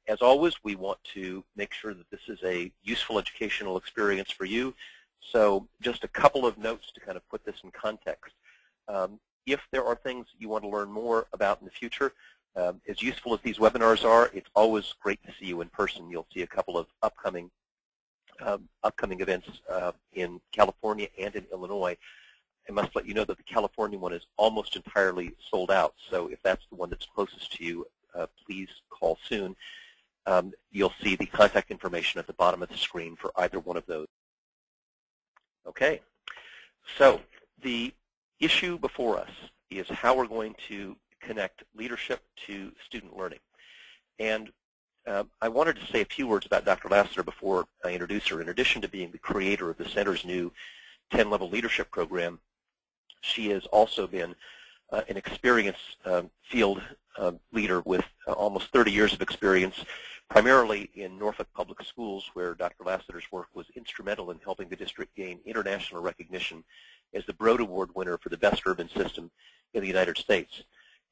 As always, we want to make sure that this is a useful educational experience for you. So just a couple of notes to kind of put this in context. If there are things you want to learn more about in the future, as useful as these webinars are, it's always great to see you in person. You'll see a couple of upcoming events in California and in Illinois. I must let you know that the California one is almost entirely sold out. So if that's the one that's closest to you, please call soon. You'll see the contact information at the bottom of the screen for either one of those. Okay, so the issue before us is how we're going to connect leadership to student learning. And I wanted to say a few words about Dr. Lassiter before I introduce her. In addition to being the creator of the Center's new 10-level leadership program, she has also been an experienced field leader with almost 30 years of experience, primarily in Norfolk Public Schools, where Dr. Lassiter's work was instrumental in helping the district gain international recognition as the Broad Award winner for the best urban system in the United States.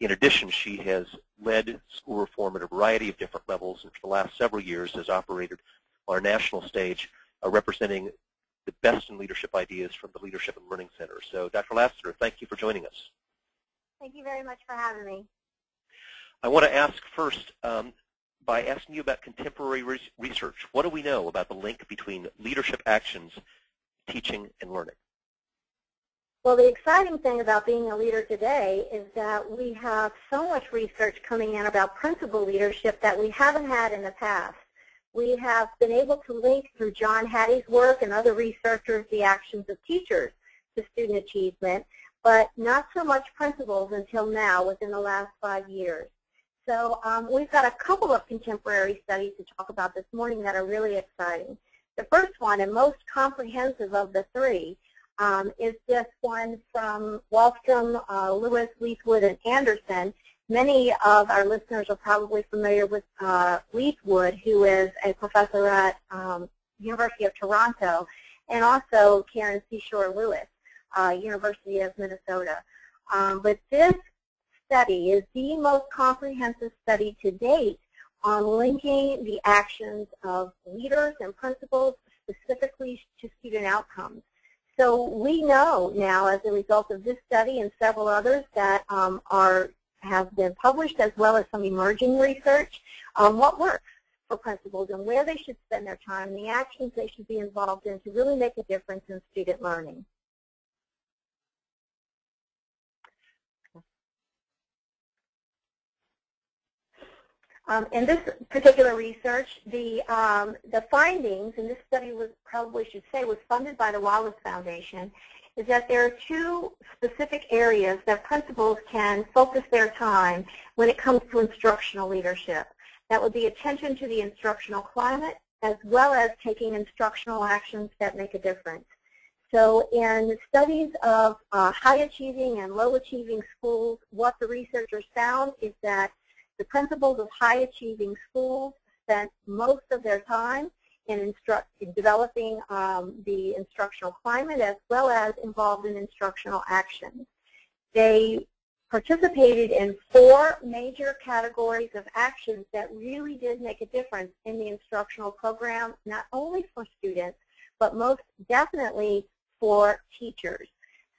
In addition, she has led school reform at a variety of different levels, and for the last several years has operated on a national stage representing the best in leadership ideas from the Leadership and Learning Center. So, Dr. Lassiter, thank you for joining us. Thank you very much for having me. I want to ask first, by asking you about contemporary research, what do we know about the link between leadership actions, teaching, and learning? Well, the exciting thing about being a leader today is that we have so much research coming in about principal leadership that we haven't had in the past. We have been able to link through John Hattie's work and other researchers the actions of teachers to student achievement, but not so much principals until now, within the last 5 years. So we've got a couple of contemporary studies to talk about this morning that are really exciting. The first one, and most comprehensive of the three, is this one from Wallstrom, Lewis, Leithwood, and Anderson. Many of our listeners are probably familiar with Leithwood, who is a professor at University of Toronto, and also Karen Seashore Lewis, University of Minnesota. But this study is the most comprehensive study to date on linking the actions of leaders and principals specifically to student outcomes. So we know now, as a result of this study and several others that have been published, as well as some emerging research, what works for principals and where they should spend their time and the actions they should be involved in to really make a difference in student learning. In this particular research, the findings, and this study was funded by the Wallace Foundation, is that there are two specific areas that principals can focus their time when it comes to instructional leadership. That would be attention to the instructional climate, as well as taking instructional actions that make a difference. So in studies of high-achieving and low-achieving schools, what the researchers found is that the principals of high-achieving schools spent most of their time in developing the instructional climate, as well as involved in instructional actions. They participated in 4 major categories of actions that really did make a difference in the instructional program, not only for students, but most definitely for teachers.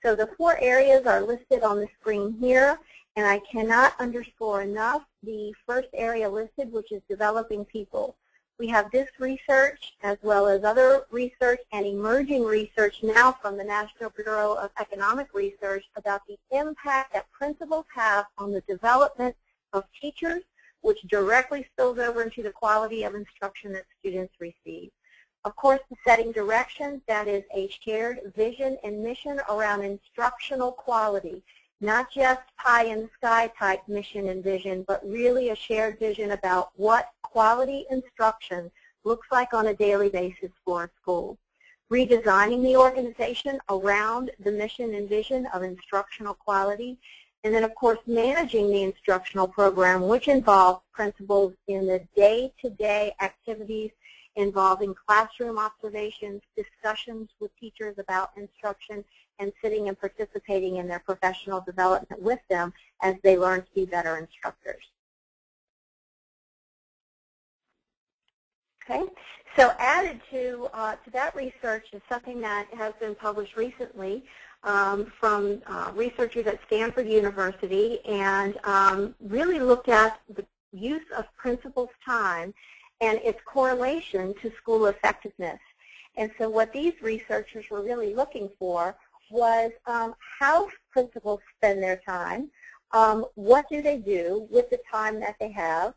So the 4 areas are listed on the screen here. And I cannot underscore enough the first area listed, which is developing people. We have this research, as well as other research and emerging research now from the National Bureau of Economic Research about the impact that principals have on the development of teachers, which directly spills over into the quality of instruction that students receive. Of course, the setting directions, that is a shared vision and mission around instructional quality. Not just pie-in-the-sky type mission and vision, but really a shared vision about what quality instruction looks like on a daily basis for a school. Redesigning the organization around the mission and vision of instructional quality, and then, of course, managing the instructional program, which involves principals in the day-to-day activities involving classroom observations, discussions with teachers about instruction, and sitting and participating in their professional development with them as they learn to be better instructors. Okay, so added to that research is something that has been published recently from researchers at Stanford University, and really looked at the use of principals' time and its correlation to school effectiveness. And so what these researchers were really looking for was how principals spend their time, what do they do with the time that they have,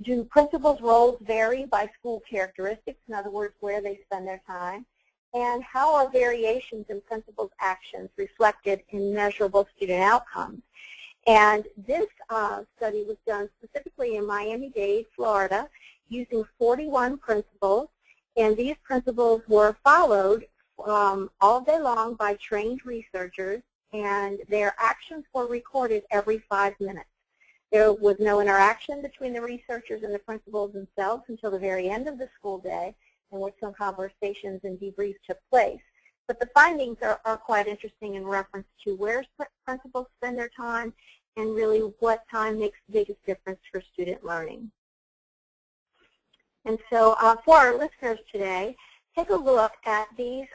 do principals' roles vary by school characteristics, in other words, where they spend their time, and how are variations in principals' actions reflected in measurable student outcomes. And this study was done specifically in Miami-Dade, Florida, using 41 principals, and these principals were followed all day long by trained researchers, and their actions were recorded every 5 minutes. There was no interaction between the researchers and the principals themselves until the very end of the school day, in which some conversations and debriefs took place. But the findings are quite interesting in reference to where principals spend their time and really what time makes the biggest difference for student learning. And so for our listeners today, take a look at these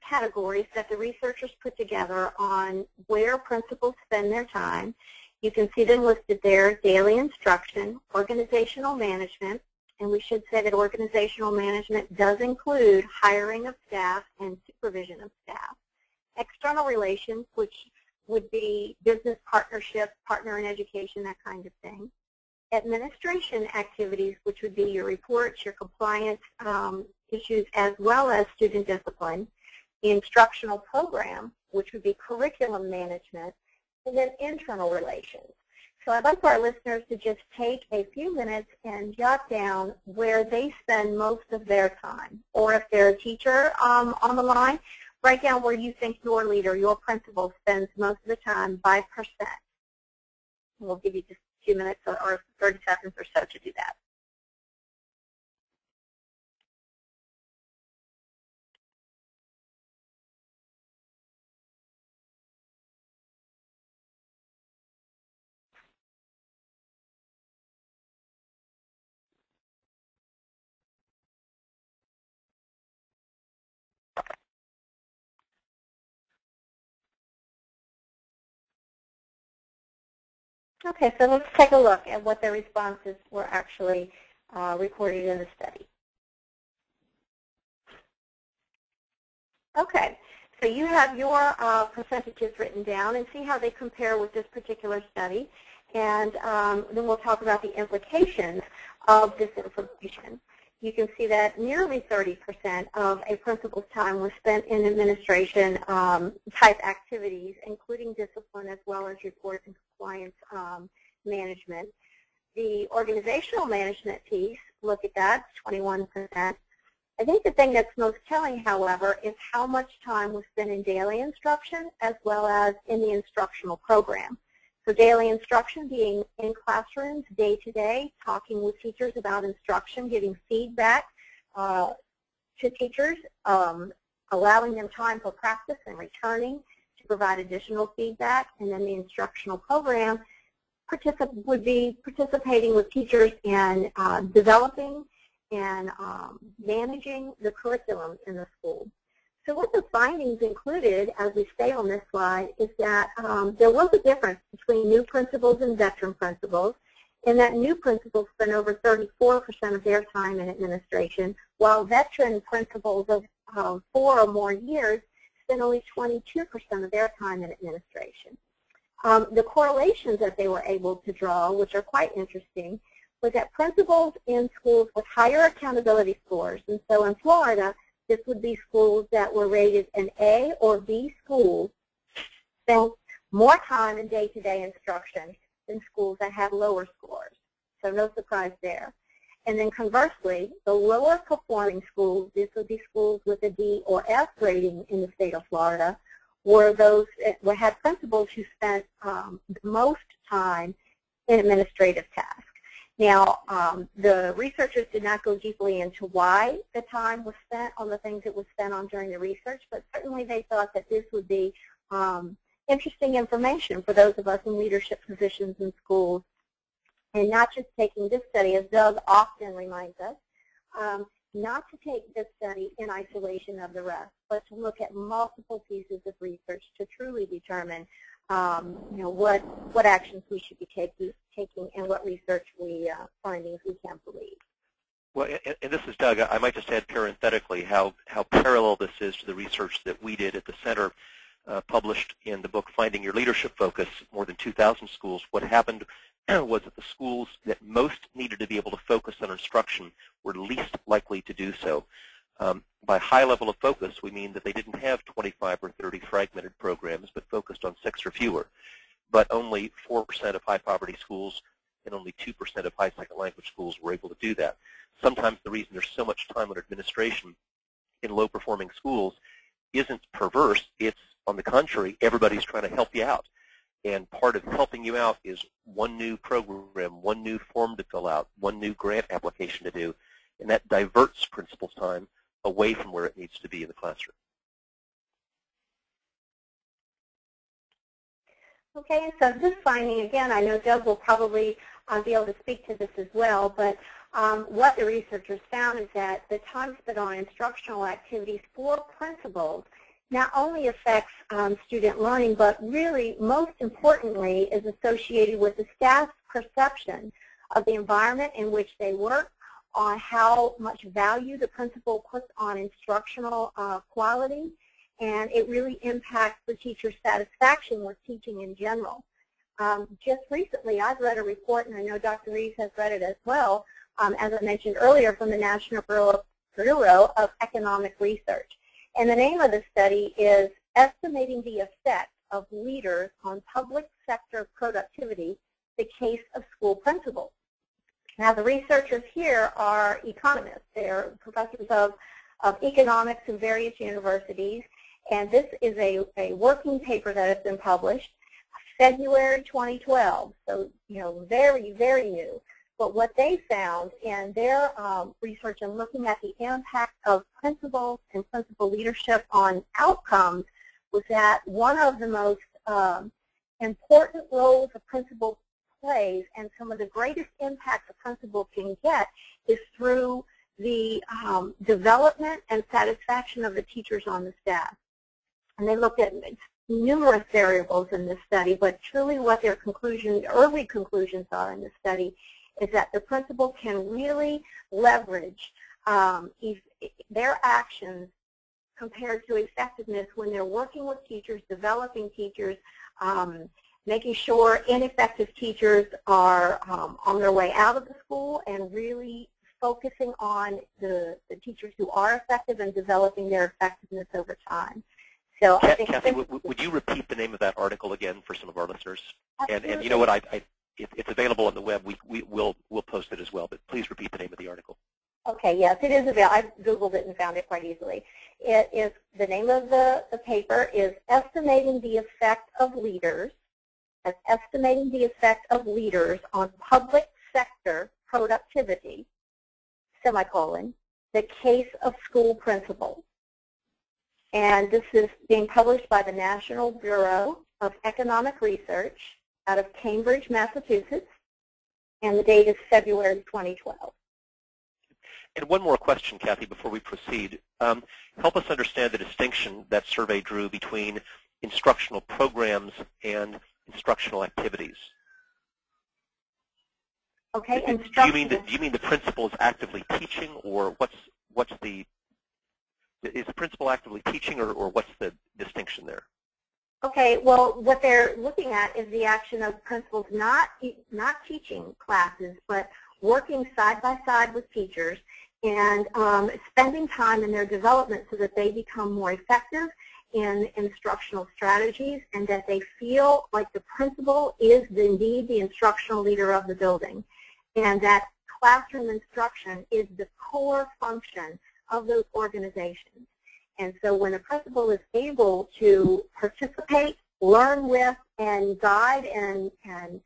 categories that the researchers put together on where principals spend their time. You can see them listed there: daily instruction, organizational management, and we should say that organizational management does include hiring of staff and supervision of staff. External relations, which would be business partnerships, partner in education, that kind of thing. Administration activities, which would be your reports, your compliance issues, as well as student discipline. The instructional program, which would be curriculum management, and then internal relations. So I'd like for our listeners to just take a few minutes and jot down where they spend most of their time. Or if they're a teacher on the line, write down where you think your leader, your principal, spends most of the time by percent. We'll give you just a few minutes or 30 seconds or so to do that. Okay, so let's take a look at what the responses were actually recorded in the study. Okay, so you have your percentages written down, and see how they compare with this particular study. And then we'll talk about the implications of this information. You can see that nearly 30% of a principal's time was spent in administration type activities, including discipline as well as report and compliance management. The organizational management piece, look at that, 21%. I think the thing that's most telling, however, is how much time was spent in daily instruction as well as in the instructional program. So daily instruction being in classrooms day to day, talking with teachers about instruction, giving feedback to teachers, allowing them time for practice and returning to provide additional feedback. And then the instructional program would be participating with teachers in developing and managing the curriculum in the school. So what the findings included, as we stay on this slide, is that there was a difference between new principals and veteran principals, and that new principals spent over 34% of their time in administration, while veteran principals of 4 or more years spent only 22% of their time in administration. The correlations that they were able to draw, which are quite interesting, was that principals in schools with higher accountability scores, and so in Florida, this would be schools that were rated an A or B schools, spent more time in day-to-day instruction than schools that had lower scores. So no surprise there. And then conversely, the lower performing schools, this would be schools with a D or F rating in the state of Florida, were those that had principals who spent the most time in administrative tasks. Now, the researchers did not go deeply into why the time was spent on the things it was spent on during the research, but certainly they thought that this would be interesting information for those of us in leadership positions in schools and not just taking this study, as Doug often reminds us, not to take this study in isolation of the rest, but to look at multiple pieces of research to truly determine what actions we should be taking and what research findings we can believe. Well, and this is Doug. I might just add parenthetically how parallel this is to the research that we did at the center, published in the book Finding Your Leadership Focus, more than 2,000 schools. What happened was that the schools that most needed to be able to focus on instruction were least likely to do so. By high level of focus, we mean that they didn't have 25 or 30 fragmented programs, but focused on 6 or fewer. But only 4% of high-poverty schools and only 2% of high second language schools were able to do that. Sometimes the reason there's so much time on administration in low-performing schools isn't perverse. It's, on the contrary, everybody's trying to help you out. And part of helping you out is one new program, one new form to fill out, one new grant application to do, and that diverts principal's time away from where it needs to be in the classroom. Okay, and so this finding, again, I know Doug will probably be able to speak to this as well, but what the researchers found is that the time spent on instructional activities for principals not only affects student learning, but really, most importantly, is associated with the staff's perception of the environment in which they work, on how much value the principal puts on instructional quality, and it really impacts the teacher's satisfaction with teaching in general. Just recently, I've read a report, and I know Dr. Reeves has read it as well, as I mentioned earlier, from the National Bureau of Economic Research. And the name of the study is Estimating the Effect of Leaders on Public Sector Productivity, the Case of School Principals. Now, the researchers here are economists. They're professors of economics in various universities, and this is a working paper that has been published February 2012, so, very, very new. But what they found in their research and looking at the impact of principals and principal leadership on outcomes was that one of the most important roles a principal plays and some of the greatest impacts a principal can get is through the development and satisfaction of the teachers on the staff. And they looked at numerous variables in this study, but truly what their early conclusions are in this study is that the principal can really leverage their actions compared to effectiveness when they're working with teachers, developing teachers, making sure ineffective teachers are on their way out of the school, and really focusing on the teachers who are effective and developing their effectiveness over time. So I think Cathy, would you repeat the name of that article again for some of our listeners? Absolutely. And you know what, it's available on the web. We'll post it as well, but please repeat the name of the article. Okay, yes, it is available. I Googled it and found it quite easily. It is, the name of the paper is Estimating the Effect of Leaders, Estimating the Effect of Leaders on Public Sector Productivity, semicolon, the Case of School Principals. And this is being published by the National Bureau of Economic Research out of Cambridge, Massachusetts, and the date is February 2012. And one more question, Cathy, before we proceed. Help us understand the distinction that survey drew between instructional programs and instructional activities. Okay, do you mean the principal is actively teaching, or is the principal actively teaching, or what's the distinction there? Okay, well, what they're looking at is the action of principals not teaching classes, but working side by side with teachers and spending time in their development so that they become more effective in instructional strategies, and that they feel like the principal is indeed the instructional leader of the building, and that classroom instruction is the core function of those organizations. And so when a principal is able to participate, learn with, and guide and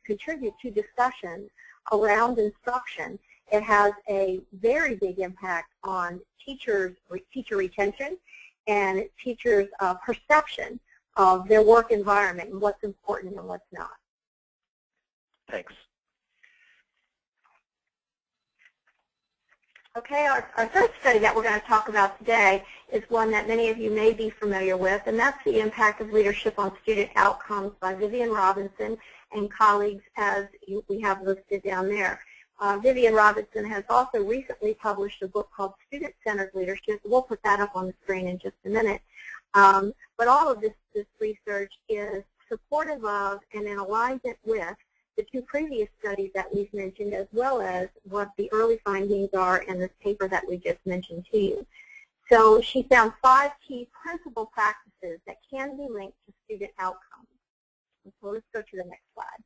contribute to discussions around instruction, it has a very big impact on teacher retention and teachers' perception of their work environment and what's important and what's not. Thanks. Okay, our third study that we're going to talk about today is one that many of you may be familiar with, and that's the impact of leadership on student outcomes by Vivian Robinson and colleagues, as we have listed down there. Vivian Robinson has also recently published a book called Student-Centered Leadership. We'll put that up on the screen in just a minute. But all of this research is supportive of and in alignment with the two previous studies that we've mentioned, as well as what the early findings are in this paper that we just mentioned to you. So she found 5 key principal practices that can be linked to student outcomes. So let's go to the next slide.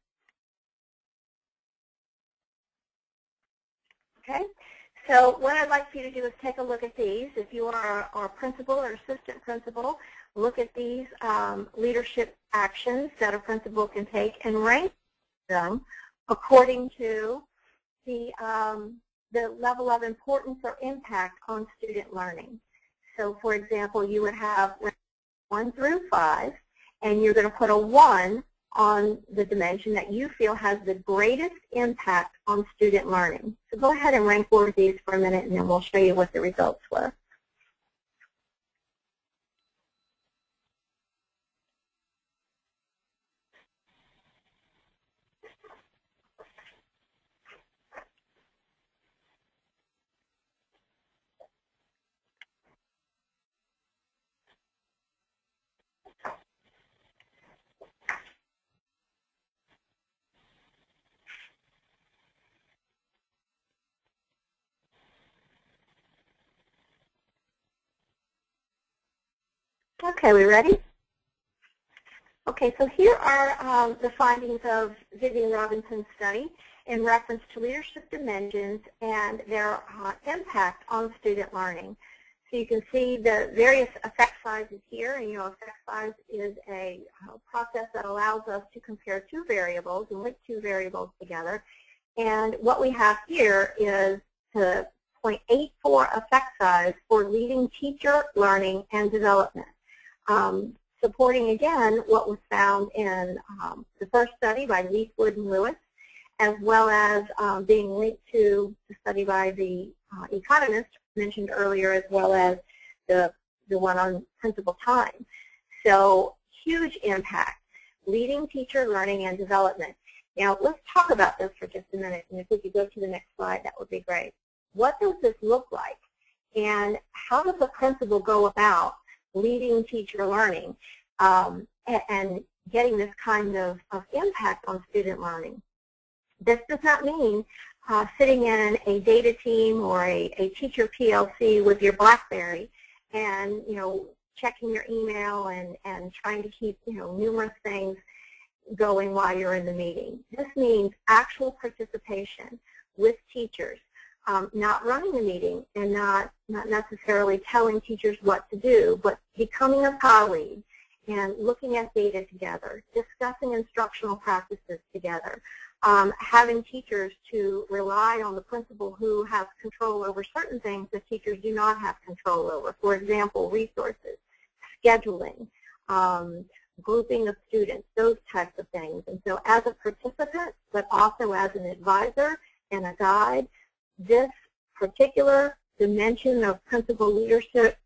Okay, so what I'd like for you to do is take a look at these. If you are a principal or assistant principal, look at these leadership actions that a principal can take and rank them according to the level of importance or impact on student learning. So, for example, you would have 1 through 5, and you're going to put a 1 on the dimension that you feel has the greatest impact on student learning. So go ahead and rank order these for a minute, and then we'll show you what the results were. Okay, we ready? Okay, so here are the findings of Vivian Robinson's study in reference to leadership dimensions and their impact on student learning. So you can see the various effect sizes here, and effect size is a process that allows us to compare 2 variables and link 2 variables together. And what we have here is the 0.84 effect size for leading teacher learning and development. Supporting, again, what was found in the first study by Leafwood and Lewis, as well as being linked to the study by the economist mentioned earlier, as well as the one on principal time. So huge impact, leading teacher learning and development. Now, let's talk about this for just a minute, and if we could go to the next slide, that would be great. What does this look like, and how does a principal go about leading teacher learning and getting this kind of impact on student learning? This does not mean sitting in a data team or a teacher PLC with your BlackBerry and, checking your email and trying to keep, numerous things going while you're in the meeting. This means actual participation with teachers, not running the meeting and not necessarily telling teachers what to do, but becoming a colleague and looking at data together, discussing instructional practices together, having teachers to rely on the principal who has control over certain things that teachers do not have control over. For example, resources, scheduling, grouping of students, those types of things. And so as a participant, but also as an advisor and a guide, this particular dimension of principal leadership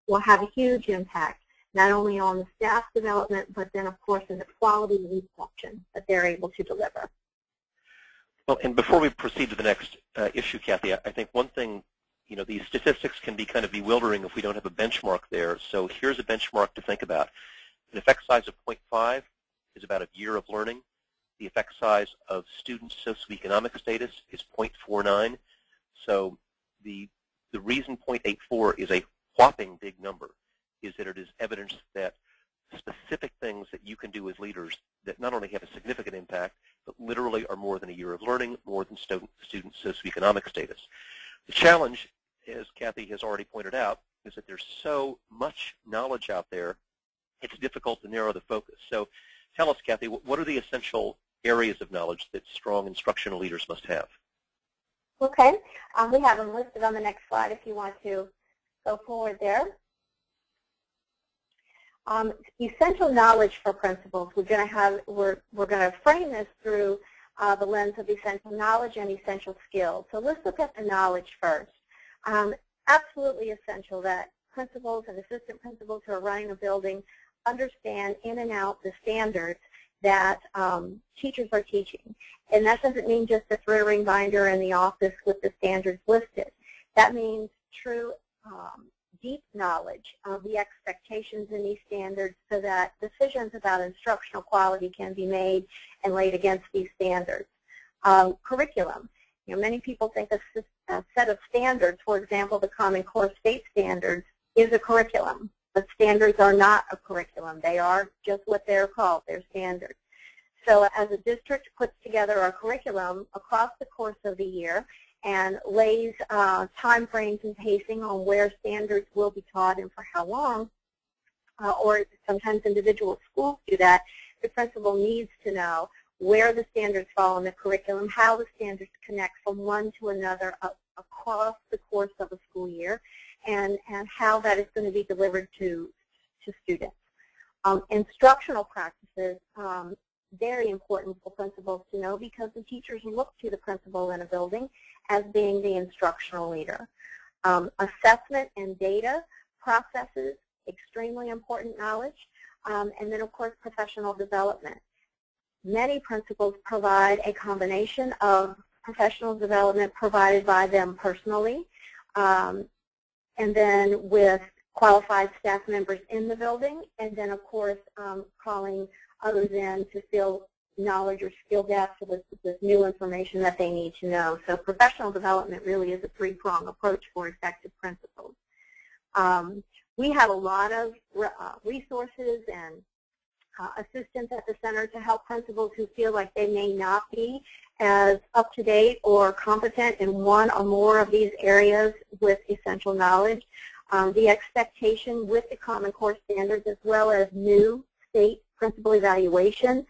will have a huge impact, not only on the staff development, but then, of course, in the quality of instruction that they're able to deliver. Well, and before we proceed to the next issue, Cathy, I think one thing, these statistics can be kind of bewildering if we don't have a benchmark there. So here's a benchmark to think about. An effect size of 0.5 is about a year of learning. The effect size of student socioeconomic status is 0.49. So the reason 0.84 is a whopping big number is that it is evidence that specific things that you can do as leaders that not only have a significant impact, but literally are more than a year of learning, more than student socioeconomic status. The challenge, as Cathy has already pointed out, is that there's so much knowledge out there, it's difficult to narrow the focus. So tell us, Cathy, what are the essential areas of knowledge that strong instructional leaders must have? Okay. We have them listed on the next slide if you want to go forward there. Essential knowledge for principals. We're going to frame this through the lens of essential knowledge and essential skills. So let's look at the knowledge first. Absolutely essential that principals and assistant principals who are running a building understand in and out the standards that teachers are teaching. And that doesn't mean just a thread ring binder in the office with the standards listed. That means true deep knowledge of the expectations in these standards so that decisions about instructional quality can be made and laid against these standards. Curriculum. Many people think a set of standards, for example, the Common Core State Standards, is a curriculum. But standards are not a curriculum. They are just what they're called. They're standards. So as a district puts together a curriculum across the course of the year and lays time frames and pacing on where standards will be taught and for how long, or sometimes individual schools do that, the principal needs to know where the standards fall in the curriculum, how the standards connect from one to another across the course of a school year, and how that is going to be delivered to students. Instructional practices, very important for principals to know because the teachers look to the principal in a building as being the instructional leader. Assessment and data processes, extremely important knowledge. And then, of course, professional development. Many principals provide a combination of professional development provided by them personally, and then with qualified staff members in the building, and then, of course, calling others in to fill knowledge or skill gaps with new information that they need to know. So professional development really is a three-pronged approach for effective principals. We have a lot of resources and assistance at the center to help principals who feel like they may not be as up-to-date or competent in one or more of these areas with essential knowledge. The expectation with the Common Core Standards as well as new state principal evaluation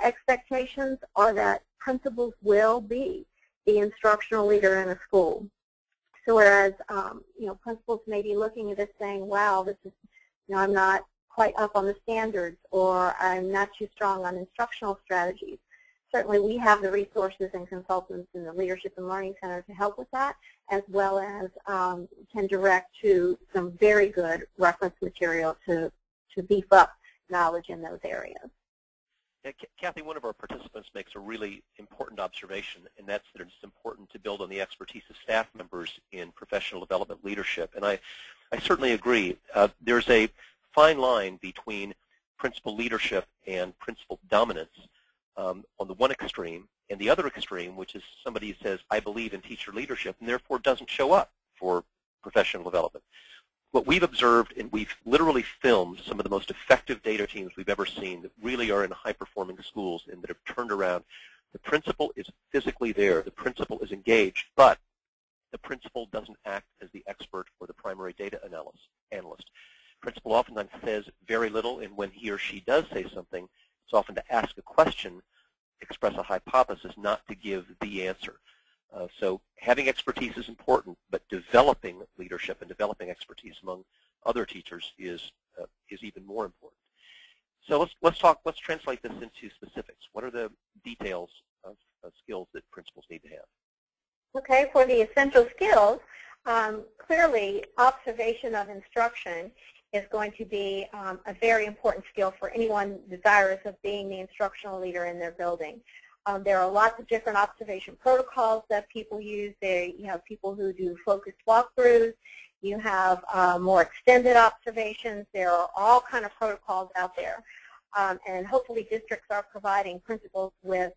expectations are that principals will be the instructional leader in a school. So whereas principals may be looking at this saying, wow, this is, I'm not quite up on the standards, or I'm not too strong on instructional strategies. Certainly we have the resources and consultants in the Leadership and Learning Center to help with that, as well as can direct to some very good reference material to beef up knowledge in those areas. Yeah, Cathy, one of our participants makes a really important observation, and that's that it's important to build on the expertise of staff members in professional development leadership. And I certainly agree. There's a fine line between principal leadership and principal dominance on the one extreme, and the other extreme, which is somebody who says, I believe in teacher leadership, and therefore doesn't show up for professional development. What we've observed, and we've literally filmed some of the most effective data teams we've ever seen that really are in high-performing schools and that have turned around. The principal is physically there. The principal is engaged, but the principal doesn't act as the expert or the primary data analyst. Principal oftentimes says very little, and when he or she does say something, it's often to ask a question, express a hypothesis, not to give the answer. So having expertise is important, but developing leadership and developing expertise among other teachers is even more important. So let's translate this into specifics. What are the details of skills that principals need to have? Okay, for the essential skills, clearly observation of instruction is going to be a very important skill for anyone desirous of being the instructional leader in their building. There are lots of different observation protocols that people use. You have people who do focused walkthroughs. You have more extended observations. There are all kind of protocols out there. And hopefully districts are providing principals with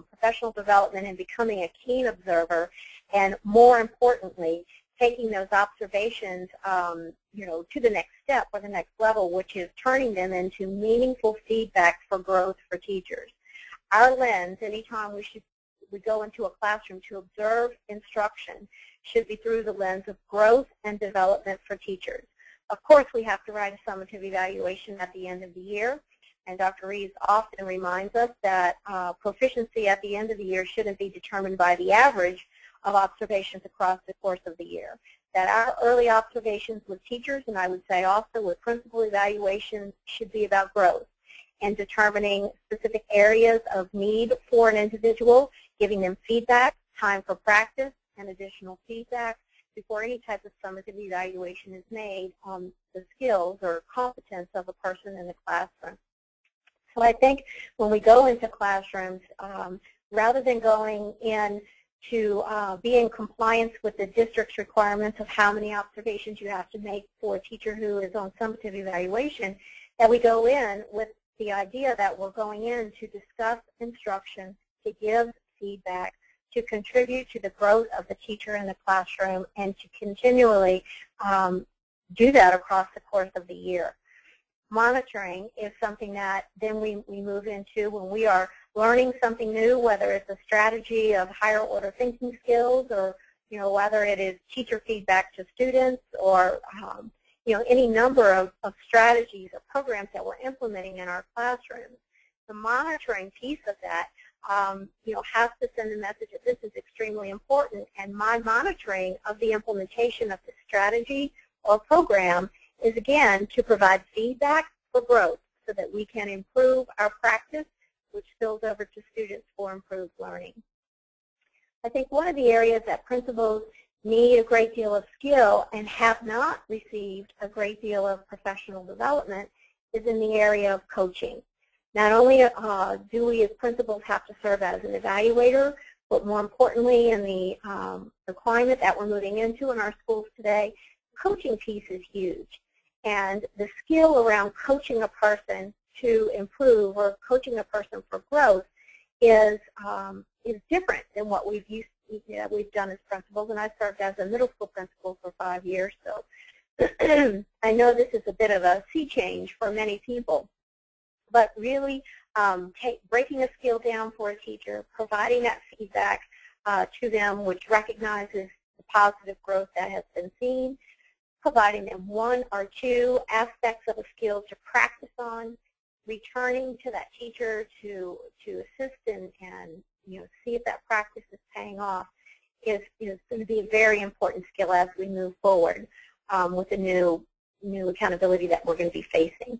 professional development and becoming a keen observer, and more importantly, taking those observations to the next step or the next level, which is turning them into meaningful feedback for growth for teachers. Our lens, anytime we go into a classroom to observe instruction, should be through the lens of growth and development for teachers. Of course, we have to write a summative evaluation at the end of the year, and Dr. Reeves often reminds us that proficiency at the end of the year shouldn't be determined by the average of observations across the course of the year. That our early observations with teachers, and I would say also with principal evaluations, should be about growth and determining specific areas of need for an individual, giving them feedback, time for practice, and additional feedback, before any type of summative evaluation is made on the skills or competence of a person in the classroom. So I think when we go into classrooms, rather than going in to be in compliance with the district's requirements of how many observations you have to make for a teacher who is on summative evaluation, that we go in with the idea that we're going in to discuss instruction, to give feedback, to contribute to the growth of the teacher in the classroom, and to continually do that across the course of the year. Monitoring is something that then we move into when we are learning something new, whether it's a strategy of higher order thinking skills, or whether it is teacher feedback to students, or any number of strategies or programs that we're implementing in our classrooms. The monitoring piece of that has to send a message that this is extremely important, and my monitoring of the implementation of the strategy or program is, again, to provide feedback for growth so that we can improve our practice, which spills over to students for improved learning. I think one of the areas that principals need a great deal of skill and have not received a great deal of professional development is in the area of coaching. Not only do we as principals have to serve as an evaluator, but more importantly in the climate that we're moving into in our schools today, the coaching piece is huge. And the skill around coaching a person to improve or coaching a person for growth is different than what we've done as principals. And I served as a middle school principal for 5 years, so I know this is a bit of a sea change for many people. But really breaking a skill down for a teacher, providing that feedback to them, which recognizes the positive growth that has been seen, providing them one or two aspects of a skill to practice on, returning to that teacher to assist and see if that practice is paying off is going to be a very important skill as we move forward with the new accountability that we're going to be facing.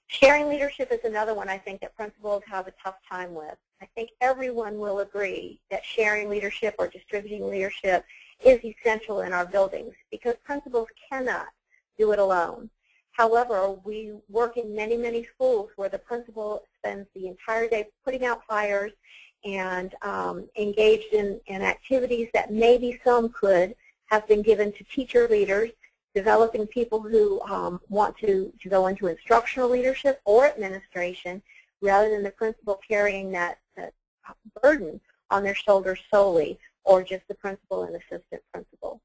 Sharing leadership is another one I think that principals have a tough time with. I think everyone will agree that sharing leadership or distributing leadership is essential in our buildings because principals cannot do it alone. However, we work in many, many schools where the principal spends the entire day putting out fires and engaged in activities that maybe some could have been given to teacher leaders, developing people who want to go into instructional leadership or administration rather than the principal carrying that burden on their shoulders solely, or just the principal and assistant principal.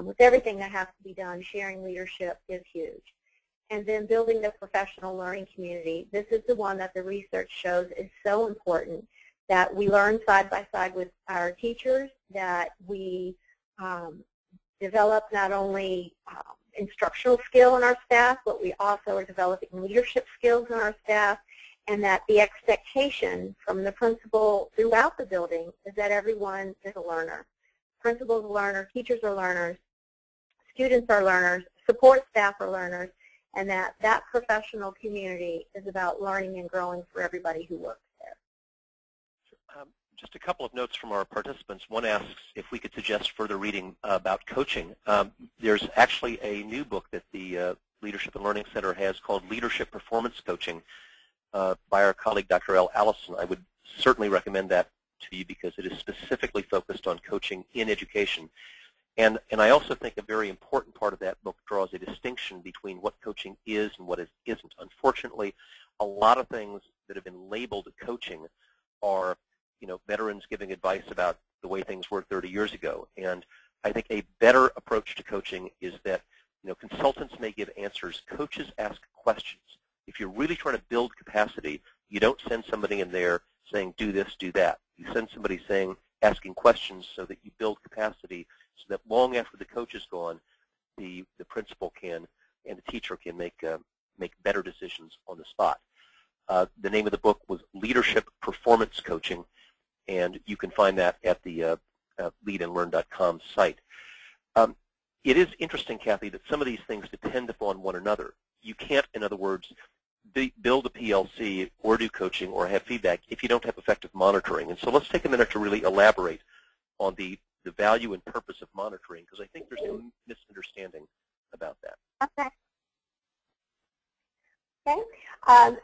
With everything that has to be done, sharing leadership is huge. And then building the professional learning community. This is the one that the research shows is so important, that we learn side by side with our teachers, that we develop not only instructional skill in our staff, but we also are developing leadership skills in our staff, and that the expectation from the principal throughout the building is that everyone is a learner. Principals are learners, teachers are learners, students are learners, support staff are learners, and that professional community is about learning and growing for everybody who works there. Just a couple of notes from our participants. One asks if we could suggest further reading about coaching. There's actually a new book that the Leadership and Learning Center has called Leadership Performance Coaching by our colleague Dr. L. Allison. I would certainly recommend that to you because it is specifically focused on coaching in education. And I also think a very important part of that book draws a distinction between what coaching is and what it isn't. Unfortunately, a lot of things that have been labeled coaching are veterans giving advice about the way things were 30 years ago. And I think a better approach to coaching is that consultants may give answers. Coaches ask questions. If you're really trying to build capacity, you don't send somebody in there saying, do this, do that. You send somebody asking questions so that you build capacity so that long after the coach is gone, the principal can and the teacher can make better decisions on the spot. The name of the book was Leadership Performance Coaching, and you can find that at the leadandlearn.com site. It is interesting, Cathy, that some of these things depend upon one another. You can't, in other words, build a PLC or do coaching or have feedback if you don't have effective monitoring. And so let's take a minute to really elaborate on the the value and purpose of monitoring, because I think there's some misunderstanding about that. Okay. Okay.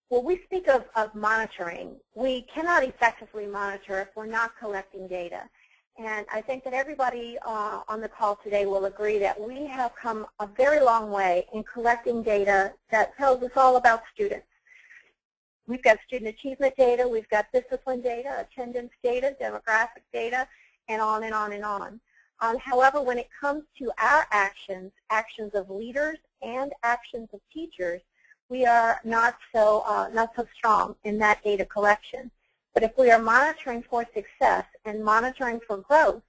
When we speak of monitoring, we cannot effectively monitor if we're not collecting data. And I think that everybody on the call today will agree that we have come a very long way in collecting data that tells us all about students. We've got student achievement data, we've got discipline data, attendance data, demographic data, and on and on and on. However, when it comes to our actions, actions of leaders and actions of teachers, we are not so strong in that data collection. But if we are monitoring for success and monitoring for growth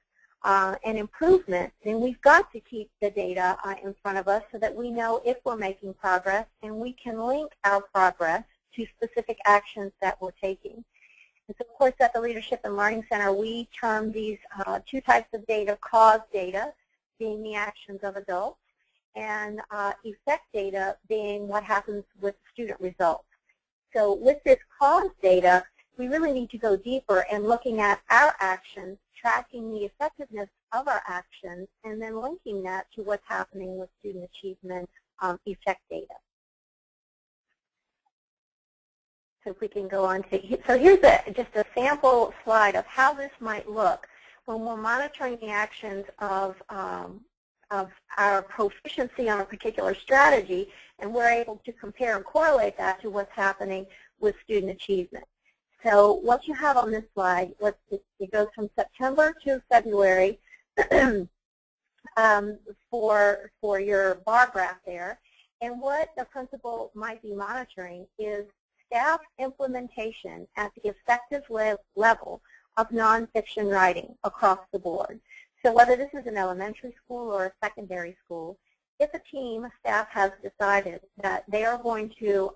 and improvement, then we've got to keep the data in front of us so that we know if we're making progress, and we can link our progress to specific actions that we're taking. And so, of course, at the Leadership and Learning Center, we term these two types of data: cause data, being the actions of adults, and effect data being what happens with student results. So with this cause data, we really need to go deeper in looking at our actions, tracking the effectiveness of our actions, and then linking that to what's happening with student achievement effect data. So if we can go on to, so here's just a sample slide of how this might look when we're monitoring the actions of our proficiency on a particular strategy, and we're able to compare and correlate that to what's happening with student achievement. So what you have on this slide, it goes from September to February for your bar graph there. And what the principal might be monitoring is staff implementation at the effective level of nonfiction writing across the board. So whether this is an elementary school or a secondary school, if a team, staff has decided that they are going to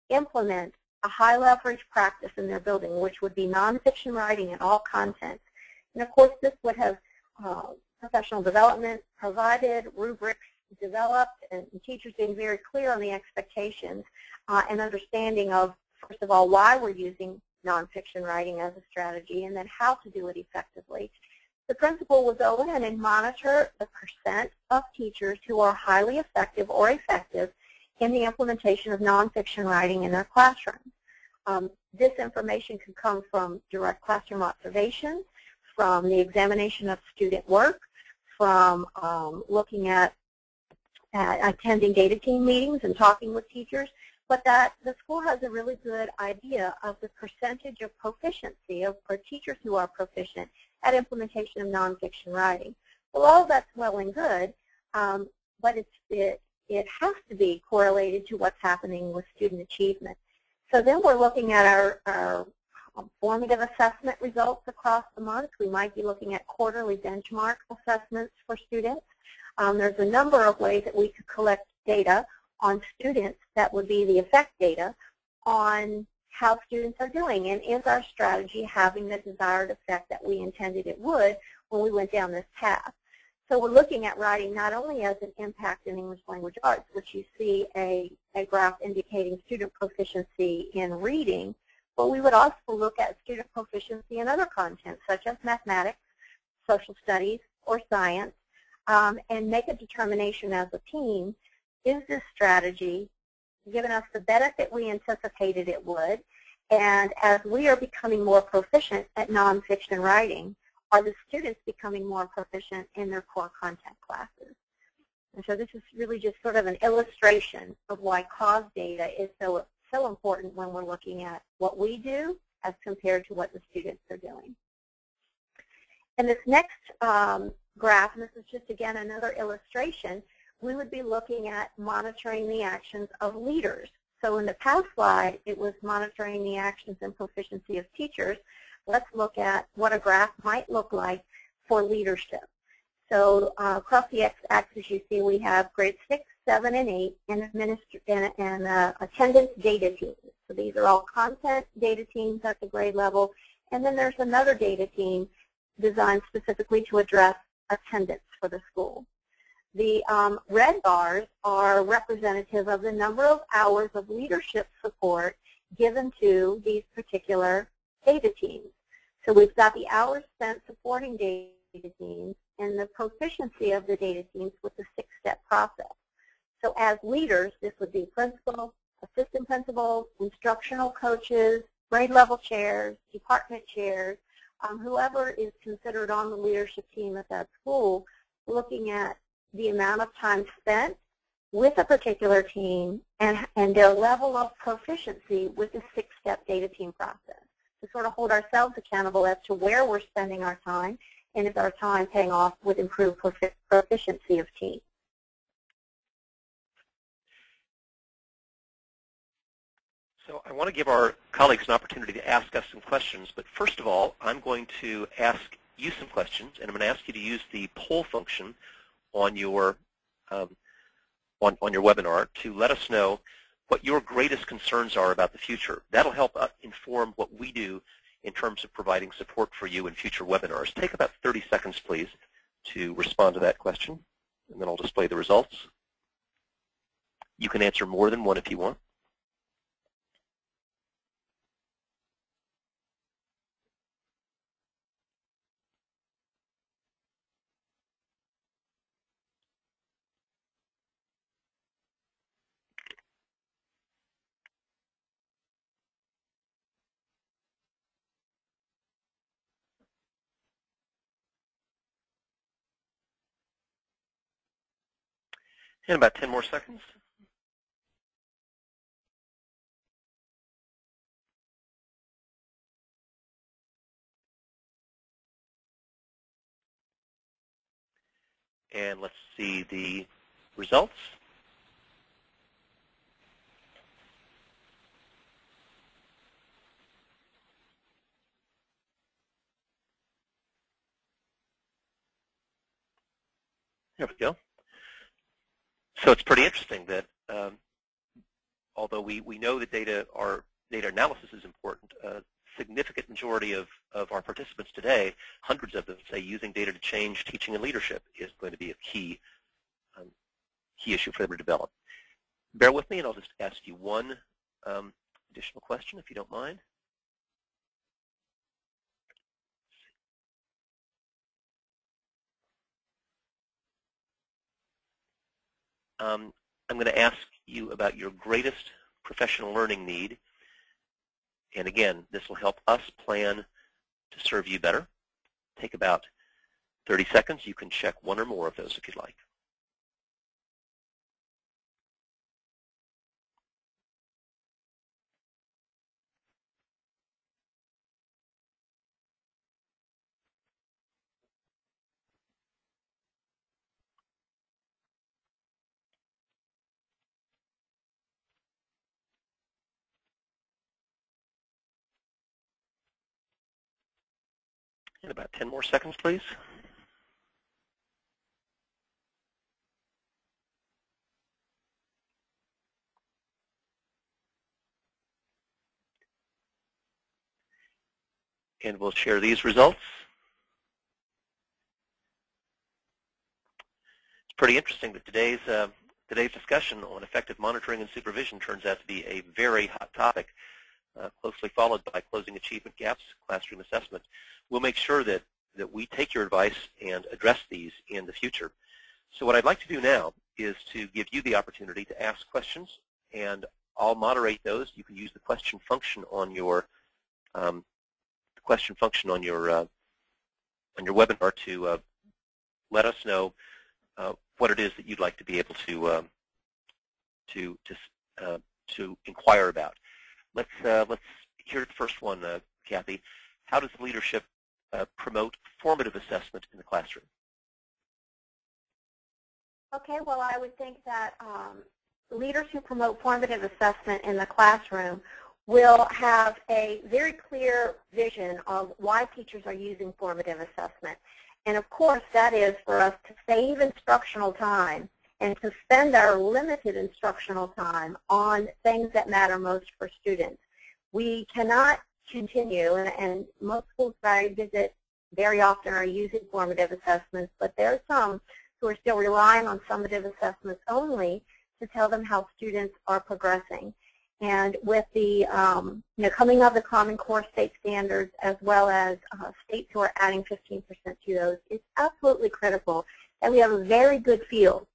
implement a high leverage practice in their building, which would be nonfiction writing in all content, and of course this would have professional development provided, rubrics developed, and teachers being very clear on the expectations and understanding of, first of all, why we're using nonfiction writing as a strategy, and then how to do it effectively. The principal will go in and monitor the percent of teachers who are highly effective or effective in the implementation of nonfiction writing in their classrooms. This information can come from direct classroom observations, from the examination of student work, from looking at attending data team meetings and talking with teachers, but that the school has a really good idea of the percentage of proficiency of teachers who are proficient at implementation of nonfiction writing. Well, all of that's well and good, but it has to be correlated to what's happening with student achievement. So then we're looking at our formative assessment results across the month. We might be looking at quarterly benchmark assessments for students. There's a number of ways that we could collect data on students that would be the effect data on how students are doing, and is our strategy having the desired effect that we intended it would when we went down this path. So we're looking at writing not only as an impact in English language arts, which you see a graph indicating student proficiency in reading, but we would also look at student proficiency in other content, such as mathematics, social studies, or science, and make a determination as a team, is this strategy given us the benefit we anticipated it would, and as we are becoming more proficient at nonfiction writing, are the students becoming more proficient in their core content classes? And so this is really just sort of an illustration of why cause data is so important when we're looking at what we do as compared to what the students are doing. And this next graph, and this is just, again, another illustration, we would be looking at monitoring the actions of leaders. So in the past slide, it was monitoring the actions and proficiency of teachers. Let's look at what a graph might look like for leadership. So across the x-axis, you see we have grades 6, 7, and 8, and attendance data teams. So these are all content data teams at the grade level. And then there's another data team designed specifically to address attendance for the school. The red bars are representative of the number of hours of leadership support given to these particular data teams. So we've got the hours spent supporting data teams and the proficiency of the data teams with the 6-step process. So as leaders, this would be principal, assistant principals, instructional coaches, grade level chairs, department chairs, whoever is considered on the leadership team at that school, looking at the amount of time spent with a particular team and their level of proficiency with the 6-step data team process, to sort of hold ourselves accountable as to where we're spending our time and is our time paying off with improved proficiency of team. So I want to give our colleagues an opportunity to ask us some questions, but first of all, I'm going to ask you some questions, and I'm going to ask you to use the poll function on your webinar to let us know what your greatest concerns are about the future. That'll help inform what we do in terms of providing support for you in future webinars. Take about 30 seconds, please, to respond to that question, and then I'll display the results. You can answer more than one if you want. In about 10 more seconds. And let's see the results. There we go. So it's pretty interesting that although we know that data analysis is important, a significant majority of our participants today, hundreds of them, say using data to change teaching and leadership is going to be a key issue for them to develop. Bear with me, and I'll just ask you one additional question, if you don't mind. I'm going to ask you about your greatest professional learning need. And again, this will help us plan to serve you better. Take about 30 seconds. You can check one or more of those if you'd like. In about 10 more seconds, please. And we'll share these results. It's pretty interesting that today's discussion on effective monitoring and supervision turns out to be a very hot topic, closely followed by closing achievement gaps, classroom assessment. We'll make sure that we take your advice and address these in the future. So what I'd like to do now is to give you the opportunity to ask questions, and I'll moderate those. You can use the question function on your webinar to let us know what it is that you'd like to be able to inquire about. Let's hear the first one, Cathy. How does leadership promote formative assessment in the classroom? Okay, well, I would think that leaders who promote formative assessment in the classroom will have a very clear vision of why teachers are using formative assessment. And of course, that is for us to save instructional time and to spend our limited instructional time on things that matter most for students. We cannot continue, and most schools that I visit very often are using formative assessments, but there are some who are still relying on summative assessments only to tell them how students are progressing. And with the coming of the Common Core state standards, as well as states who are adding 15% to those, it's absolutely critical that we have a very good feel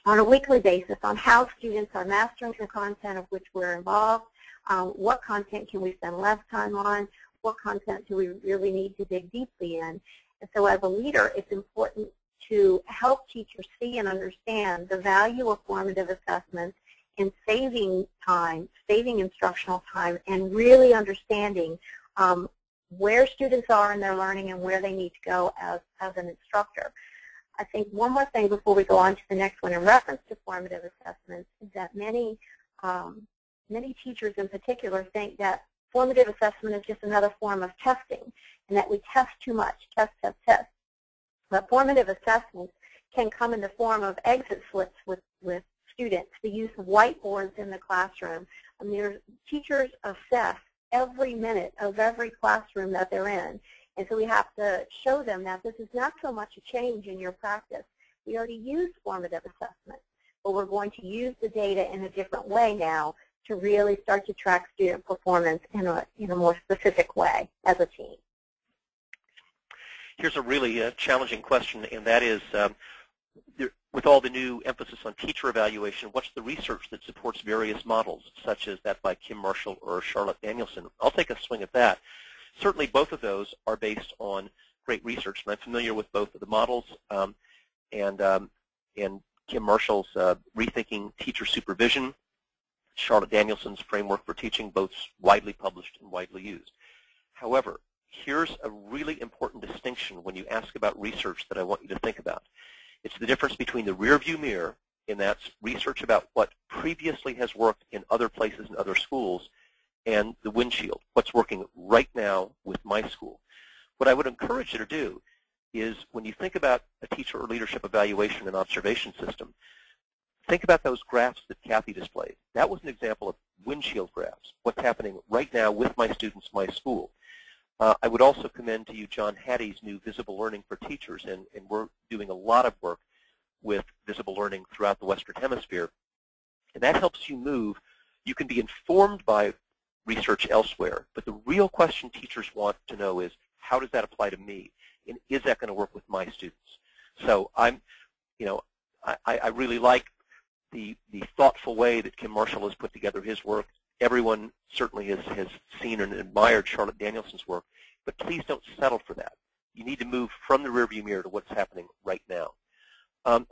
on a weekly basis on how students are mastering the content of which we're involved, what content can we spend less time on, what content do we really need to dig deeply in. And so as a leader, it's important to help teachers see and understand the value of formative assessments in saving time, saving instructional time, and really understanding where students are in their learning and where they need to go as an instructor. I think one more thing before we go on to the next one in reference to formative assessments is that many teachers in particular think that formative assessment is just another form of testing and that we test too much, test. But formative assessments can come in the form of exit slips with students, the use of whiteboards in the classroom. Teachers assess every minute of every classroom that they're in. And so we have to show them that this is not so much a change in your practice. We already use formative assessment, but we're going to use the data in a different way now to really start to track student performance in a more specific way as a team. Here's a really challenging question, and that is, with all the new emphasis on teacher evaluation, what's the research that supports various models, such as that by Kim Marshall or Charlotte Danielson? I'll take a swing at that. Certainly both of those are based on great research, and I'm familiar with both of the models, and Kim Marshall's Rethinking Teacher Supervision, Charlotte Danielson's Framework for Teaching, both widely published and widely used. However, here's a really important distinction when you ask about research that I want you to think about. It's the difference between the rear view mirror, and that's research about what previously has worked in other places and other schools, and the windshield, what's working right now with my school. What I would encourage you to do is when you think about a teacher or leadership evaluation and observation system, think about those graphs that Cathy displayed. That was an example of windshield graphs, what's happening right now with my students, my school. I would also commend to you John Hattie's new Visible Learning for Teachers, and we're doing a lot of work with visible learning throughout the Western Hemisphere. And that helps you move. You can be informed by research elsewhere, but the real question teachers want to know is, how does that apply to me? And is that going to work with my students? So I really like the thoughtful way that Kim Marshall has put together his work. Everyone certainly has seen and admired Charlotte Danielson's work, but please don't settle for that. You need to move from the rearview mirror to what's happening right now.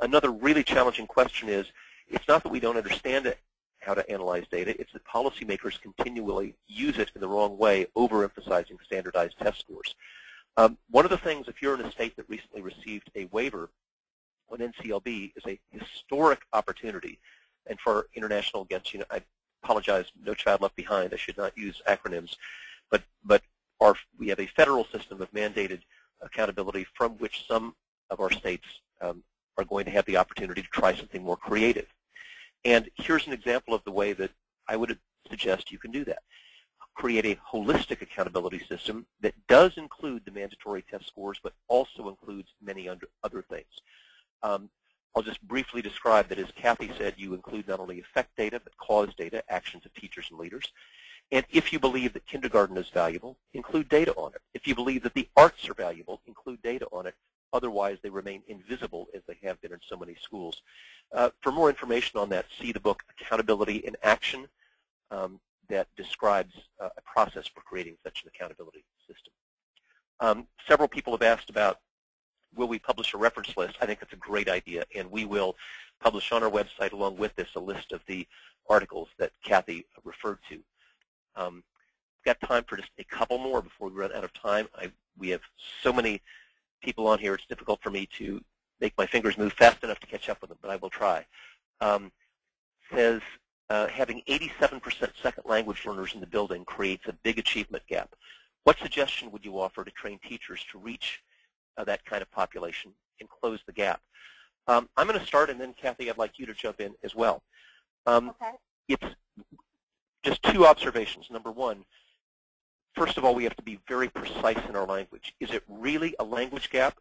Another really challenging question is, it's not that we don't understand it, how to analyze data, it's that policymakers continually use it in the wrong way, overemphasizing standardized test scores. One of the things, if you're in a state that recently received a waiver on NCLB, is a historic opportunity. And for international guests, I apologize, No Child Left Behind, I should not use acronyms, but we have a federal system of mandated accountability from which some of our states are going to have the opportunity to try something more creative. And here's an example of the way that I would suggest you can do that. Create a holistic accountability system that does include the mandatory test scores, but also includes many other things. I'll just briefly describe that, as Cathy said, you include not only effect data, but cause data, actions of teachers and leaders. And if you believe that kindergarten is valuable, include data on it. If you believe that the arts are valuable, include data on it. Otherwise, they remain invisible, as they have been in so many schools. For more information on that, see the book Accountability in Action that describes a process for creating such an accountability system. Several people have asked about, will we publish a reference list? I think that's a great idea, and we will publish on our website along with this a list of the articles that Cathy referred to. We've got time for just a couple more before we run out of time. We have so many people on here, it's difficult for me to make my fingers move fast enough to catch up with them, but I will try. Says, having 87% second language learners in the building creates a big achievement gap. What suggestion would you offer to train teachers to reach that kind of population and close the gap? I'm going to start, and then Cathy, I'd like you to jump in as well. Okay. It's just two observations. Number one, first of all, we have to be very precise in our language. Is it really a language gap?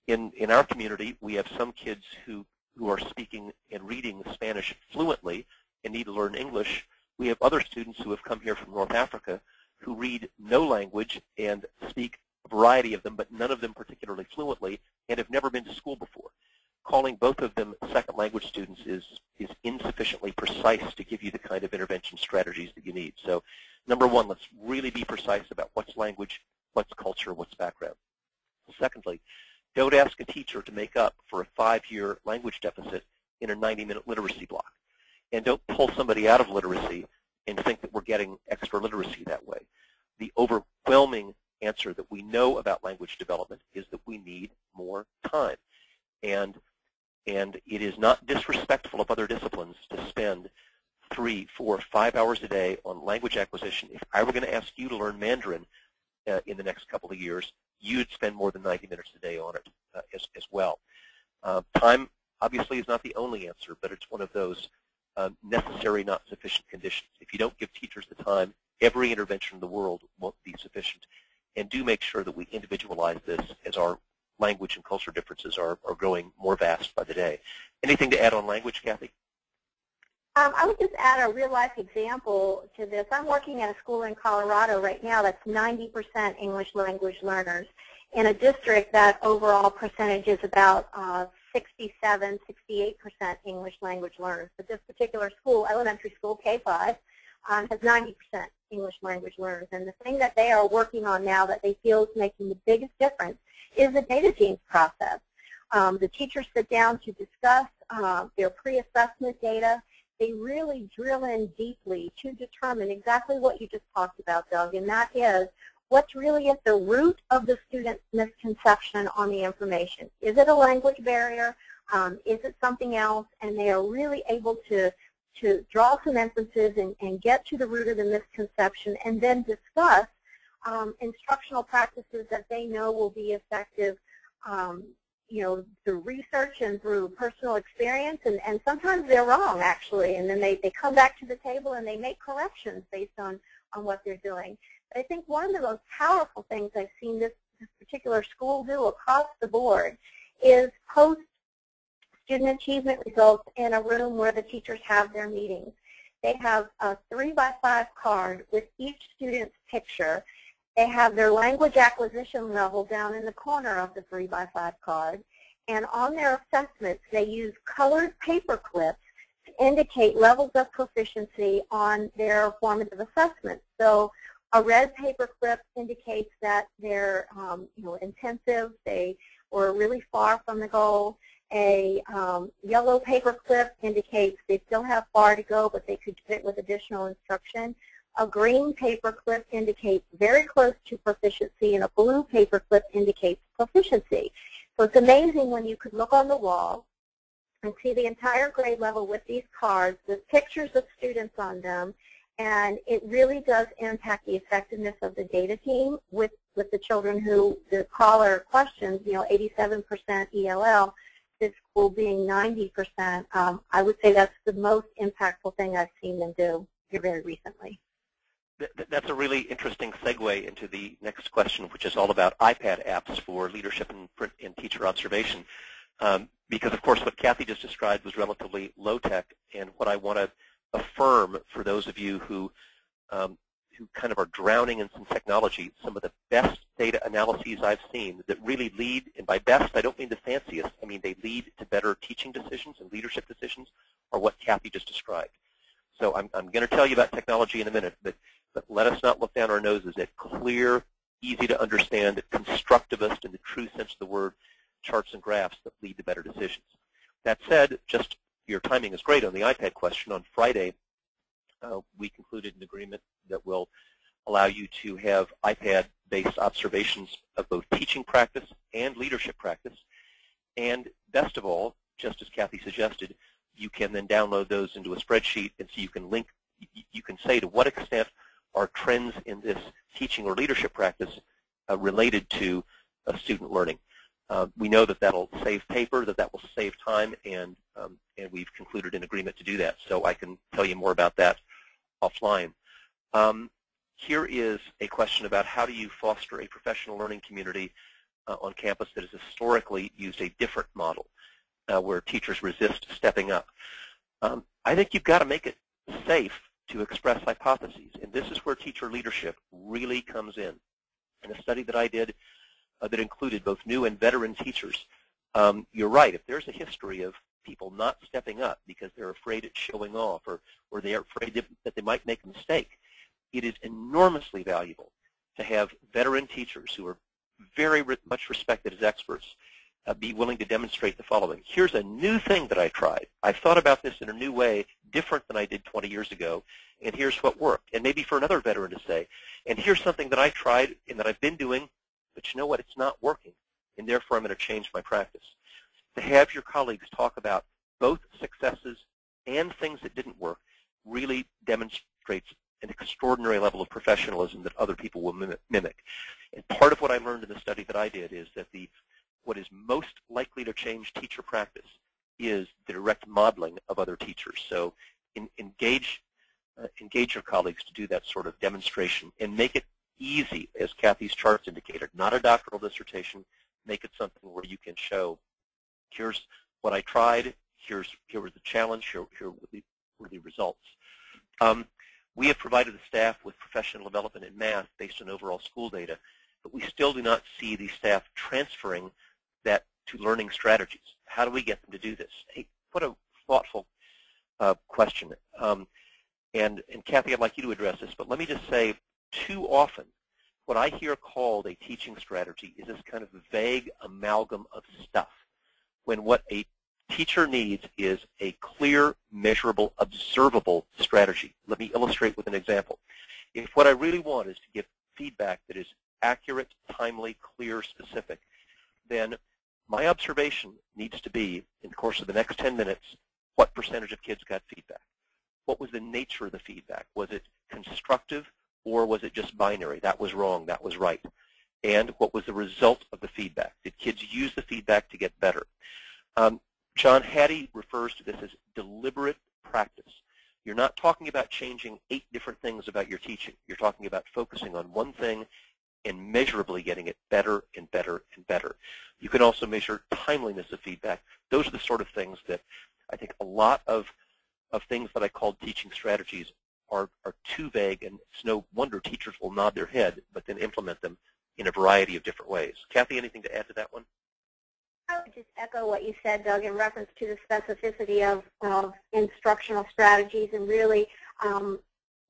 In our community, we have some kids who are speaking and reading Spanish fluently and need to learn English, We have other students who have come here from North Africa who read no language and speak a variety of them, but none of them particularly fluently, and have never been to school before. Calling both of them second language students is insufficiently precise to give you the kind of intervention strategies that you need. So number one, let's really be precise about what's language, what's culture, what's background. Secondly, don't ask a teacher to make up for a 5-year language deficit in a 90-minute literacy block. And don't pull somebody out of literacy and think that we're getting extra literacy that way. The overwhelming answer that we know about language development is that we need more time. And it is not disrespectful of other disciplines to spend 3, 4, 5 hours a day on language acquisition. If I were going to ask you to learn Mandarin in the next couple of years, you'd spend more than 90 minutes a day on it as well. Time obviously is not the only answer, but it's one of those necessary, not sufficient conditions. If you don't give teachers the time, every intervention in the world won't be sufficient. And do make sure that we individualize this as our language and culture differences are growing more vast by the day. Anything to add on language, Cathy? I would just add a real-life example to this. I'm working at a school in Colorado right now that's 90% English language learners in a district that overall percentage is about 67, 68% English language learners. But this particular school, elementary school, K-5, has 90% English language learners. And the thing that they are working on now that they feel is making the biggest difference is the data teams process. The teachers sit down to discuss their pre-assessment data. They really drill in deeply to determine exactly what you just talked about, Doug, and that is what's really at the root of the student's misconception on the information. Is it a language barrier? Is it something else? And they are really able to draw some inferences and get to the root of the misconception and then discuss instructional practices that they know will be effective, through research and through personal experience, and sometimes they're wrong, actually, and then they come back to the table and they make corrections based on what they're doing. But I think one of the most powerful things I've seen this particular school do across the board is post student achievement results in a room where the teachers have their meetings. They have a 3x5 card with each student's picture. They have their language acquisition level down in the corner of the 3x5 card. And on their assessments, they use colored paper clips to indicate levels of proficiency on their formative assessments. So a red paper clip indicates that they're intensive, they were really far from the goal. A yellow paper clip indicates they still have far to go, but they could fit with additional instruction. A green paper clip indicates very close to proficiency, and a blue paper clip indicates proficiency. So it's amazing when you could look on the wall and see the entire grade level with these cards with pictures of students on them, and it really does impact the effectiveness of the data team with the children who, the caller questions, 87% ELL, this school being 90%. I would say that's the most impactful thing I've seen them do here very recently. That's a really interesting segue into the next question, which is all about iPad apps for leadership and teacher observation. Because, of course, what Cathy just described was relatively low-tech, and what I want to affirm for those of you who kind of are drowning in some technology, some of the best data analyses I've seen that really lead, and by best I don't mean the fanciest, I mean they lead to better teaching decisions and leadership decisions, are what Cathy just described. So I'm going to tell you about technology in a minute, but let us not look down our noses at clear, easy to understand, constructivist in the true sense of the word, charts and graphs that lead to better decisions. That said, just your timing is great on the iPad question. On Friday, we concluded an agreement that will allow you to have iPad-based observations of both teaching practice and leadership practice. And best of all, just as Cathy suggested, you can then download those into a spreadsheet, and so you can link, you can say to what extent are trends in this teaching or leadership practice related to student learning. We know that that'll save paper, that will save time, and we've concluded an agreement to do that. So I can tell you more about that offline. Here is a question about how do you foster a professional learning community on campus that has historically used a different model where teachers resist stepping up. I think you've got to make it safe to express hypotheses. And this is where teacher leadership really comes in. In a study that I did that included both new and veteran teachers, you're right. If there's a history of people not stepping up because they're afraid it's showing off or they're afraid that they might make a mistake, it is enormously valuable to have veteran teachers who are very much respected as experts be willing to demonstrate the following. Here's a new thing that I tried. I thought about this in a new way, different than I did 20 years ago, and here's what worked. And maybe for another veteran to say, and here's something that I tried and that I've been doing, but you know what, it's not working, and therefore I'm going to change my practice. To have your colleagues talk about both successes and things that didn't work really demonstrates an extraordinary level of professionalism that other people will mimic. And part of what I learned in the study that I did is that what is most likely to change teacher practice is the direct modeling of other teachers. So engage your colleagues to do that sort of demonstration and make it easy, as Cathy's charts indicated, not a doctoral dissertation. Make it something where you can show, here's what I tried, here was the challenge, here were the results. We have provided the staff with professional development in math based on overall school data, but we still do not see the staff transferring that to learning strategies. How do we get them to do this? Hey, what a thoughtful question. And Cathy, I'd like you to address this, but let me just say, too often, what I hear called a teaching strategy is this kind of vague amalgam of stuff, when what a teacher needs is a clear, measurable, observable strategy. Let me illustrate with an example. If what I really want is to give feedback that is accurate, timely, clear, specific, then my observation needs to be, in the course of the next 10 minutes, what percentage of kids got feedback? What was the nature of the feedback? Was it constructive, or was it just binary? That was wrong, that was right. And what was the result of the feedback? Did kids use the feedback to get better? John Hattie refers to this as deliberate practice. You're not talking about changing 8 different things about your teaching. You're talking about focusing on one thing and measurably getting it better and better and better. You can also measure timeliness of feedback. Those are the sort of things that I think a lot of things that I call teaching strategies are too vague, and it's no wonder teachers will nod their head but then implement them in a variety of different ways. Cathy, anything to add to that one? I would just echo what you said, Doug, in reference to the specificity of instructional strategies and really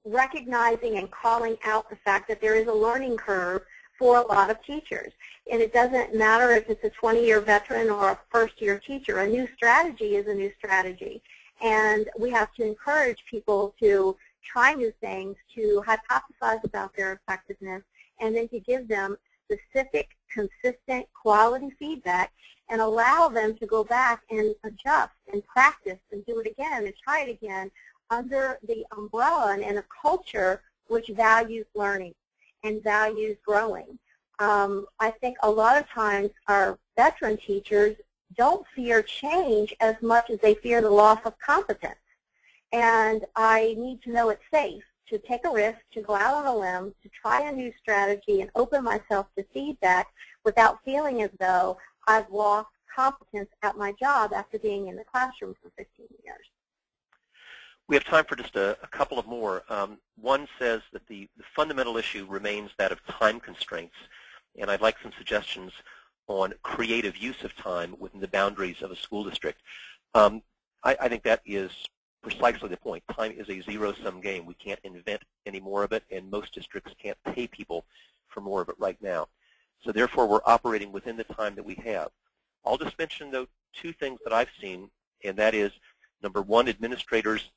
recognizing and calling out the fact that there is a learning curve for a lot of teachers. And it doesn't matter if it's a 20-year veteran or a first-year teacher. A new strategy is a new strategy. And we have to encourage people to try new things, to hypothesize about their effectiveness, and then to give them specific, consistent, quality feedback and allow them to go back and adjust and practice and do it again and try it again under the umbrella and in a culture which values learning and values growing. I think a lot of times our veteran teachers don't fear change as much as they fear the loss of competence. And I need to know it's safe to take a risk, to go out on a limb, to try a new strategy and open myself to feedback without feeling as though I've lost competence at my job after being in the classroom for 15 years. We have time for just a couple of more. One says that the fundamental issue remains that of time constraints, and I'd like some suggestions on creative use of time within the boundaries of a school district. I think that is precisely the point. Time is a zero-sum game. We can't invent any more of it, and most districts can't pay people for more of it right now. So therefore, we're operating within the time that we have. I'll just mention, though, 2 things that I've seen, and that is, number 1, administrators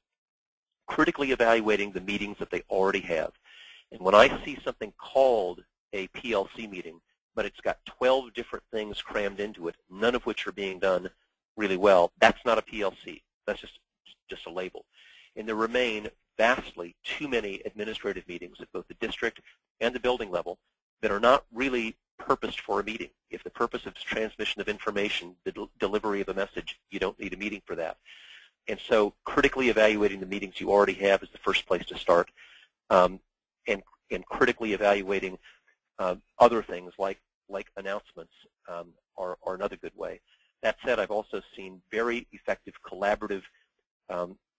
critically evaluating the meetings that they already have. And when I see something called a PLC meeting, but it's got 12 different things crammed into it, none of which are being done really well, that's not a PLC. That's just a label. And there remain vastly too many administrative meetings at both the district and the building level that are not really purposed for a meeting. If the purpose is transmission of information, the delivery of a message, you don't need a meeting for that. And so critically evaluating the meetings you already have is the first place to start, and critically evaluating other things like announcements are another good way. That said, I've also seen very effective collaborative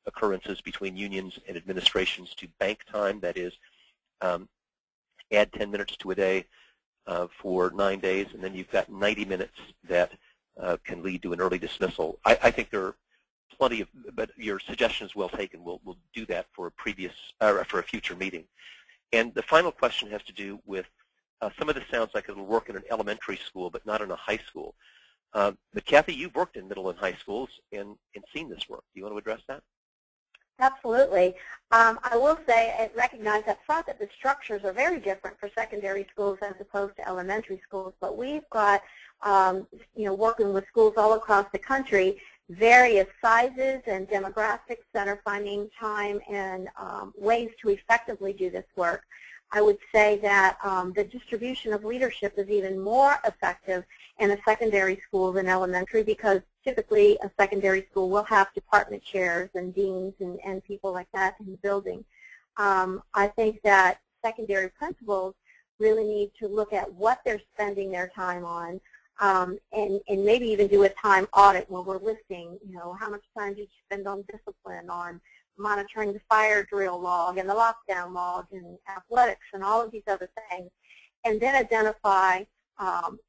occurrences between unions and administrations to bank time, that is, add 10 minutes to a day for 9 days, and then you've got 90 minutes that can lead to an early dismissal. I think there are plenty of, but your suggestion is well taken. We'll do that for a future meeting. And the final question has to do with some of this sounds like it will work in an elementary school, but not in a high school. But Cathy, you've worked in middle and high schools and seen this work. Do you want to address that? Absolutely. I will say I recognize up front that the structures are very different for secondary schools as opposed to elementary schools. But we've got, working with schools all across the country, various sizes and demographics that are finding time and ways to effectively do this work. I would say that the distribution of leadership is even more effective in a secondary school than elementary, because typically a secondary school will have department chairs and deans and people like that in the building. I think that secondary principals really need to look at what they're spending their time on, and maybe even do a time audit where we're listing, how much time did you spend on discipline, on monitoring the fire drill log and the lockdown log and athletics and all of these other things, and then identify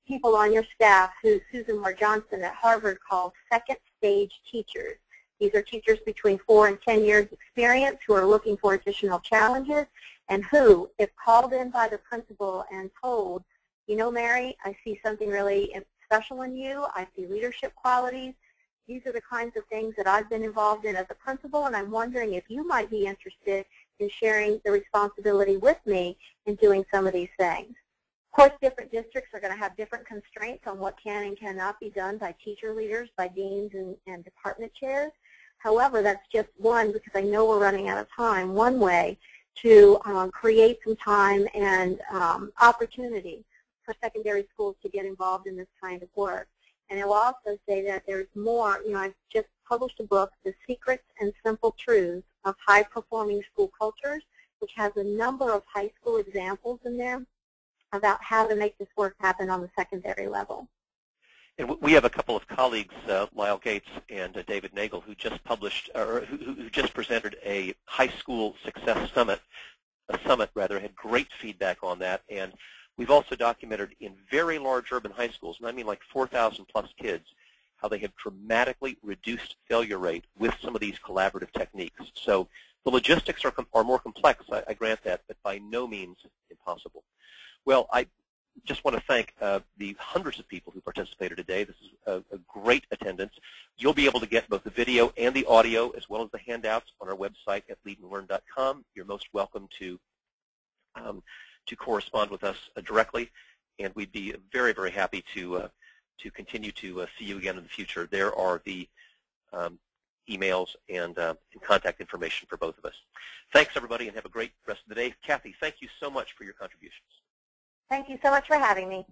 people on your staff who Susan Moore Johnson at Harvard calls second stage teachers. These are teachers between 4 and 10 years experience who are looking for additional challenges, and who, if called in by the principal and told, Mary, I see something really special in you, I see leadership qualities, these are the kinds of things that I've been involved in as a principal, and I'm wondering if you might be interested in sharing the responsibility with me in doing some of these things. Of course, different districts are going to have different constraints on what can and cannot be done by teacher leaders, by deans and department chairs. However, that's just one, because I know we're running out of time, one way to create some time and opportunity for secondary schools to get involved in this kind of work. And I will also say that there's more. I've just published a book, The Secrets and Simple Truths of High-Performing School Cultures, which has a number of high school examples in there about how to make this work happen on the secondary level. And we have a couple of colleagues, Lyle Gates and David Nagel, who just published, or who just presented a high school success summit, had great feedback on that. And we've also documented in very large urban high schools, and I mean like 4,000 plus kids, how they have dramatically reduced failure rate with some of these collaborative techniques. So the logistics are more complex, I grant that, but by no means impossible. Well, I just want to thank the hundreds of people who participated today. This is a great attendance. You'll be able to get both the video and the audio, as well as the handouts, on our website at leadandlearn.com. You're most welcome to correspond with us directly, and we'd be very, very happy to continue to see you again in the future. There are the emails and contact information for both of us. Thanks, everybody, and have a great rest of the day. Cathy, thank you so much for your contributions. Thank you so much for having me.